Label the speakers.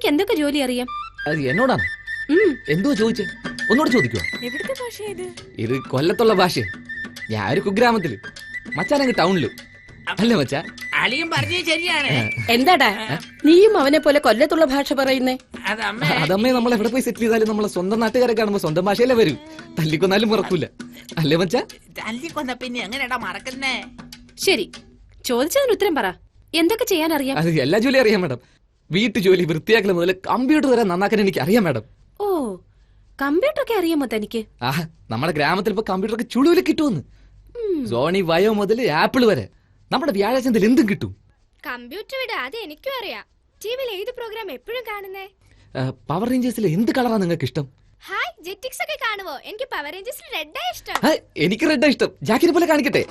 Speaker 1: തനിക്ക് എന്തൊക്കെ ജോലി അറിയാം?
Speaker 2: അത് എന്നോടാണ്. എന്തോ ചോദിച്ചേ? ഒന്നുകൂടെ ചോദിക്കോ? ഇത് കൊല്ലത്തുള്ള ഭാഷ. ഞാൻ ഒരു കുഗ്രാമത്തില്, മച്ചാനങ്ങ് ടൗണില്. അല്ലേ മച്ചാ?
Speaker 3: അളിയും പറഞ്ഞത് ശരിയാണ്.
Speaker 4: എന്താടാ നീയും അവനെ പോലെ കൊല്ലത്തുള്ള ഭാഷ പറയുന്നേ?
Speaker 2: അതമ്മേ, നമ്മൾ എവിടെ പോയി സെറ്റിൽ ചെയ്താലും നമ്മളെ സ്വന്തം നാട്ടുകാരെ കാണുമ്പോ സ്വന്തം ഭാഷയല്ലേ വരും. തല്ലിക്കൊന്നാലും മറക്കൂല. അല്ലേ മച്ചാ?
Speaker 3: തല്ലിക്കൊന്ന പിന്നെ എങ്ങനെയാടാ മറക്കുന്നേ?
Speaker 1: ശരി, ചോദിച്ചതിന് ഉത്തരം പറ. എന്തൊക്കെ ചെയ്യാൻ അറിയാം?
Speaker 2: അത് എല്ലാ ജോലി അറിയാം മാഡം. വീട്ടു ജോലി, വൃത്തിയാക്കൽ മുതൽ കമ്പ്യൂട്ടർ വരെ നന്നാക്കാൻ എനിക്ക് അറിയാം മാഡം.
Speaker 1: ഓ, കമ്പ്യൂട്ടർ ഒക്കെ അറിയാമോ തനിക്ക്?
Speaker 2: നമ്മുടെ ഗ്രാമത്തിൽ ഇപ്പൊ കമ്പ്യൂട്ടർ ചുളുവിൽ കിട്ടുമെന്ന്. സോണി വയോ മുതൽ ആപ്പിൾ വരെ നമ്മുടെ വ്യാഴാഴ്ച എന്തും കിട്ടും.
Speaker 5: കമ്പ്യൂട്ടർ വിട, അത് എനിക്കും അറിയാം. ടിവിയിൽ ഏത് പ്രോഗ്രാം എപ്പോഴും കാണുന്നേ?
Speaker 2: പവർ റേഞ്ചേഴ്സിൽ എന്ത് കളറാണ് നിങ്ങൾക്ക് ഇഷ്ടം?
Speaker 5: ഹായ്, ജെറ്റിക്സ് ഒക്കെ കാണുവോ? എനിക്ക് പവർ റേഞ്ചേഴ്സിൽ റെഡാ ഇഷ്ടം.
Speaker 2: എനിക്ക് റെഡാ ഇഷ്ടം. ജാക്കിനെ പോലെ കാണിക്കട്ടെ?